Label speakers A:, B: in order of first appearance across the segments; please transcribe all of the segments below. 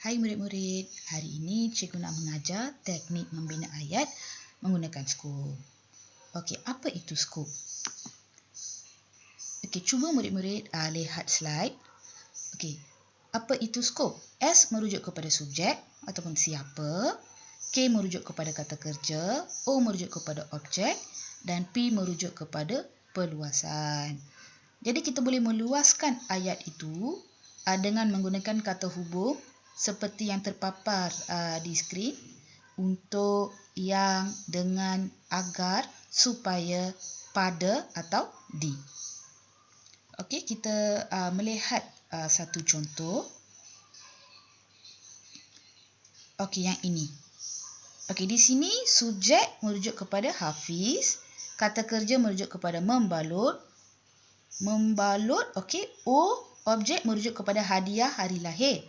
A: Hai murid-murid, hari ini cikgu nak mengajar teknik membina ayat menggunakan skop. Okey, apa itu skop? Okey, cuba murid-murid lihat slide. Okey, apa itu skop? S merujuk kepada subjek ataupun siapa, K merujuk kepada kata kerja, O merujuk kepada objek dan P merujuk kepada perluasan. Jadi kita boleh meluaskan ayat itu dengan menggunakan kata hubung seperti yang terpapar di skrin untuk yang, dengan, agar, supaya, pada atau di. Okey, kita melihat satu contoh. Okey, yang ini. Okey, di sini subjek merujuk kepada Hafiz, kata kerja merujuk kepada membalut. Membalut, okey, O objek merujuk kepada hadiah hari lahir.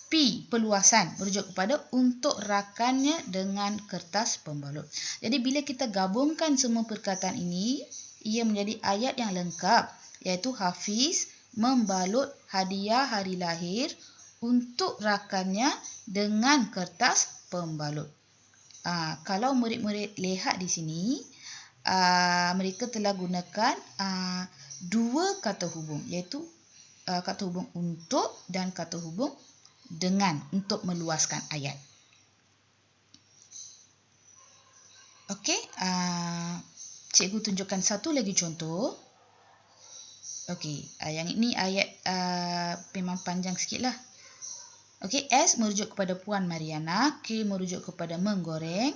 A: P perluasan merujuk kepada untuk rakannya dengan kertas pembalut. Jadi bila kita gabungkan semua perkataan ini, ia menjadi ayat yang lengkap, iaitu Hafiz membalut hadiah hari lahir untuk rakannya dengan kertas pembalut. Kalau murid-murid lihat di sini, mereka telah gunakan dua kata hubung, iaitu kata hubung untuk dan kata hubung dengan untuk meluaskan ayat. Okey, cikgu tunjukkan satu lagi contoh. Okey, yang ini ayat memang panjang sikitlah. Okey, S merujuk kepada Puan Mariana, K merujuk kepada menggoreng,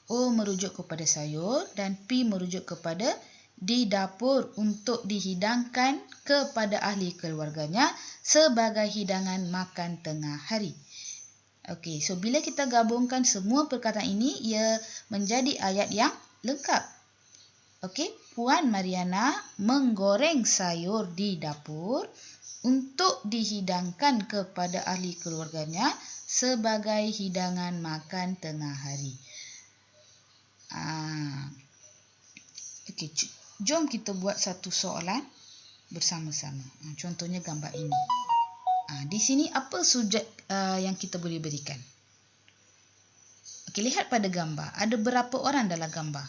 A: O merujuk kepada sayur dan P merujuk kepada di dapur untuk dihidangkan kepada ahli keluarganya sebagai hidangan makan tengah hari. Okey, so bila kita gabungkan semua perkataan ini, ia menjadi ayat yang lengkap. Okey, Puan Mariana menggoreng sayur di dapur untuk dihidangkan kepada ahli keluarganya sebagai hidangan makan tengah hari. Okey, jom kita buat satu soalan bersama-sama. Contohnya gambar ini. Di sini apa subjek yang kita boleh berikan? Okey, lihat pada gambar. Ada berapa orang dalam gambar?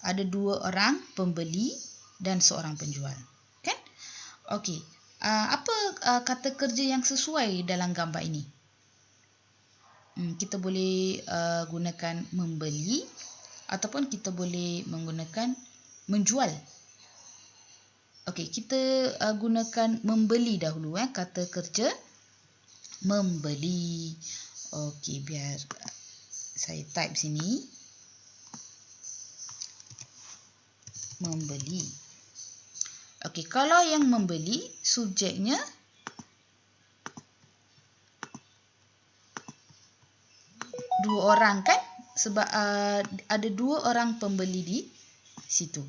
A: Ada 2 orang pembeli dan seorang penjual. Kan? Okey. Apa kata kerja yang sesuai dalam gambar ini? Kita boleh gunakan membeli ataupun kita boleh menggunakan menjual. Okey, kita gunakan membeli dahulu. Kata kerja membeli. Okey, biar saya type sini. Membeli. Okey, kalau yang membeli, subjeknya dua orang kan? Sebab ada 2 orang pembeli di situ.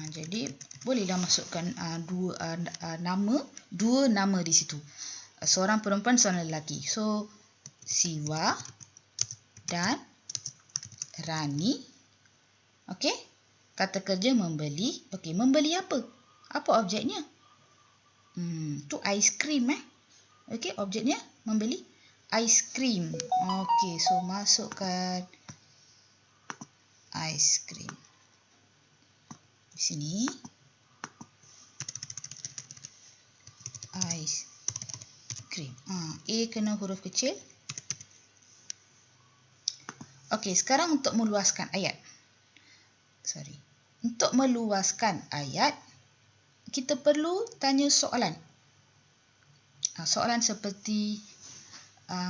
A: Jadi bolehlah masukkan dua nama di situ. Seorang perempuan, seorang lelaki. So Siwa dan Rani. Okey. Kata kerja membeli. Okey, membeli apa? Apa objeknya? Tu aiskrim Okey, objeknya membeli aiskrim. Okey, so masukkan aiskrim di sini. Aiskrim. A kena huruf kecil. Okey, sekarang untuk meluaskan ayat. Untuk meluaskan ayat, kita perlu tanya soalan. Soalan seperti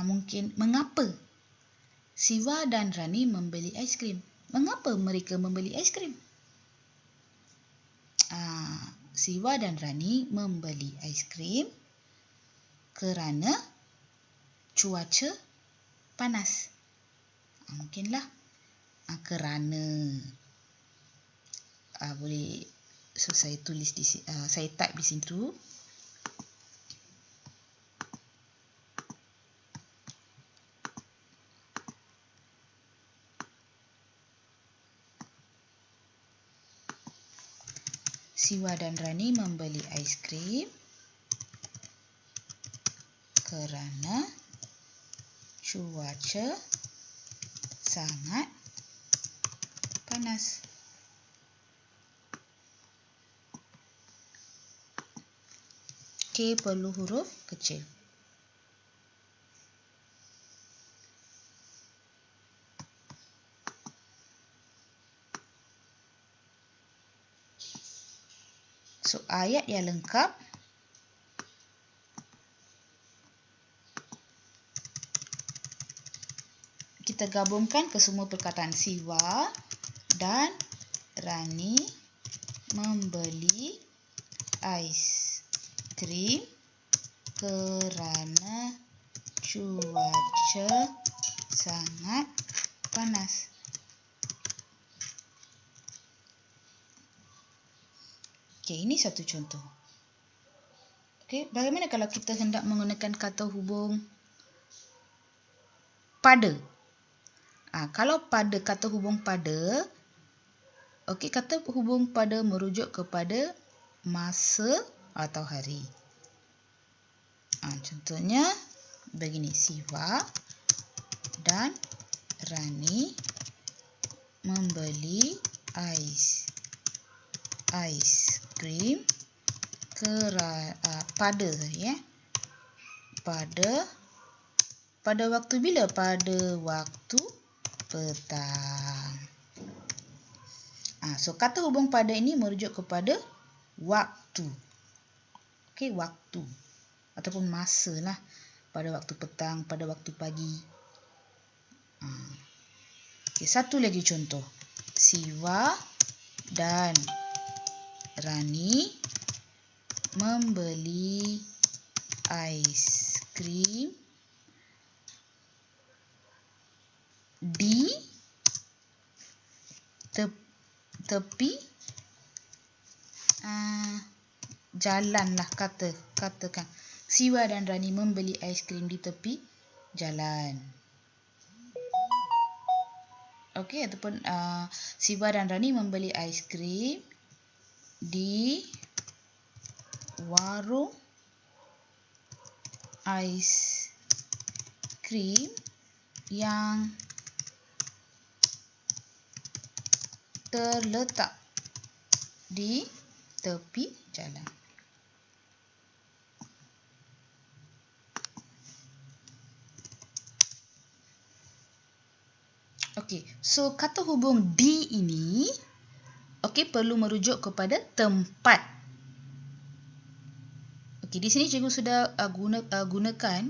A: mungkin mengapa Siwa dan Rani membeli aiskrim? Mengapa mereka membeli aiskrim? Siwa dan Rani membeli aiskrim kerana cuaca panas. Mungkinlah kerana boleh, so saya tulis di sini, saya type di situ. Siwa dan Rani membeli aiskrim kerana cuaca sangat panas. K perlu huruf kecil. So, ayat yang lengkap kita gabungkan ke semua perkataan. Siva dan Rani membeli aiskrim kerana cuaca sangat panas. Okey, ini satu contoh. Okey, bagaimana kalau kita hendak menggunakan kata hubung pada? Kalau pada kata hubung pada, okey, kata hubung pada merujuk kepada masa atau hari. Contohnya begini, Siva dan Rani membeli aiskrim pada waktu bila? Pada waktu petang. So kata hubung pada ini merujuk kepada waktu. Okey, waktu ataupun masa lah. Pada waktu petang, pada waktu pagi. Okay, satu lagi contoh. Siva dan Rani membeli aiskrim di tepi jalan lah, katakan. Siva dan Rani membeli aiskrim di tepi jalan. Okey, ataupun Siva dan Rani membeli aiskrim di warung aiskrim yang terletak di tepi jalan. Okey, so kata hubung di ini perlu merujuk kepada tempat. Okey, di sini cikgu sudah gunakan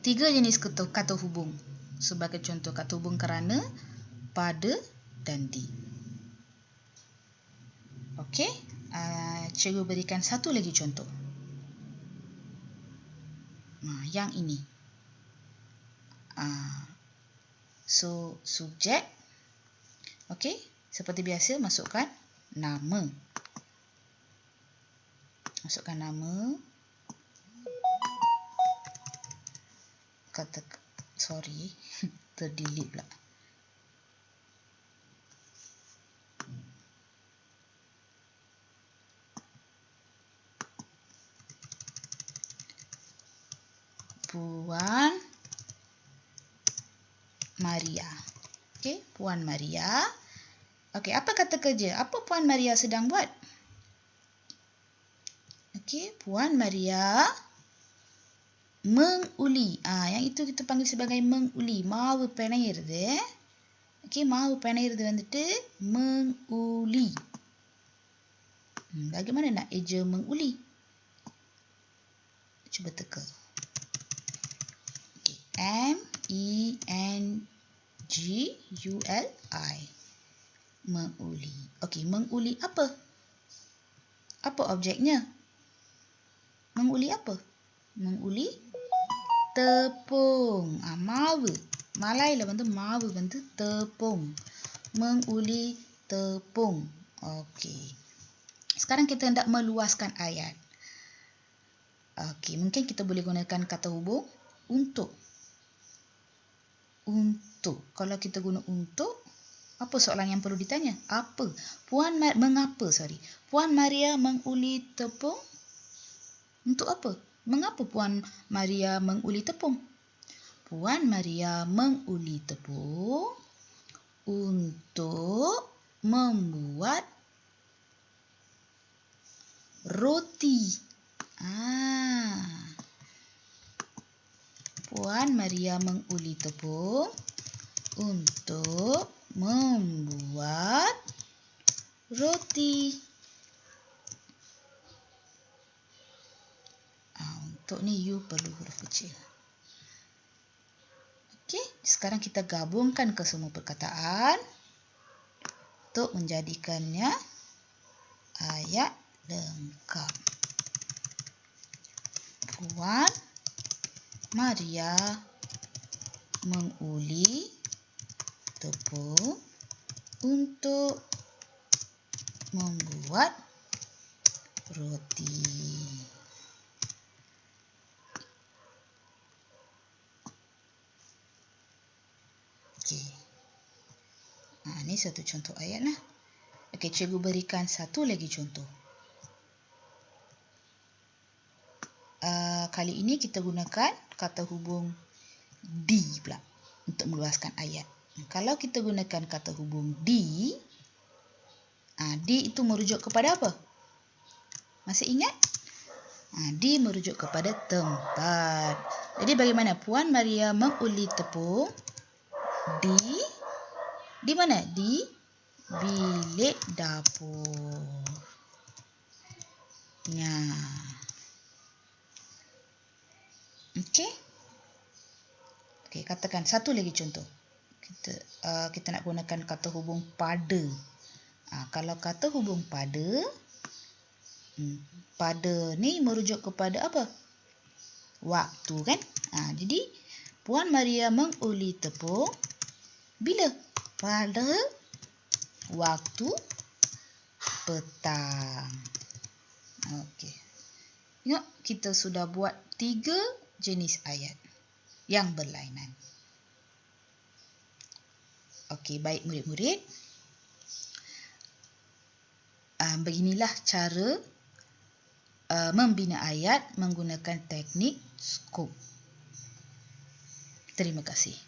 A: 3 jenis kata hubung. Sebagai contoh, kata hubung kerana, pada dan di. Okey, cikgu berikan satu lagi contoh. Yang ini. So, subjek. Okey, seperti biasa masukkan nama. Masukkan nama. Terdelete pula. Puan Maria. Okey, Puan Maria. Okey, apa kata kerja? Apa Puan Maria sedang buat? Okey, Puan Maria menguli. Yang itu kita panggil sebagai menguli. Mavu penayirudhu. Okey, mavu penayirudhu வந்துட்டு menguli. Bagaimana nak eja menguli? Cuba teka. Okay. M-E-N-G-U-L-I. Menguli. Okey, menguli apa? Apa objeknya? Menguli apa? Menguli tepung. Mavu. Malaiல வந்து மாவு வந்து tepung. Menguli tepung. Okey. Sekarang kita hendak meluaskan ayat. Okey, mungkin kita boleh gunakan kata hubung untuk. Untuk. Kalau kita guna untuk, apa soalan yang perlu ditanya? Apa? Puan Maria menguli tepung untuk apa? Mengapa Puan Maria menguli tepung? Puan Maria menguli tepung untuk membuat roti. Puan Maria menguli tepung untuk membuat roti. Untuk ni you perlu huruf kecil. Okey, sekarang kita gabungkan ke semua perkataan untuk menjadikannya ayat lengkap. Puan Maria menguli tepung untuk membuat roti. Okey. Ini satu contoh ayat lah. Okey, cikgu berikan satu lagi contoh. Kali ini kita gunakan kata hubung di pula untuk meluaskan ayat. Kalau kita gunakan kata hubung di itu merujuk kepada apa? Masih ingat? Di merujuk kepada tempat. Jadi bagaimana? Puan Maria menguli tepung di mana? Di bilik dapur. Okey, katakan satu lagi contoh. Kita nak gunakan kata hubung pada. Kalau kata hubung pada, pada ni merujuk kepada apa? Waktu, kan? Jadi Puan Maria menguli tepung bila? Pada waktu petang. Okey. Tengok, kita sudah buat 3 jenis ayat yang berlainan. Okey, baik murid-murid. Beginilah cara membina ayat menggunakan teknik skop. Terima kasih.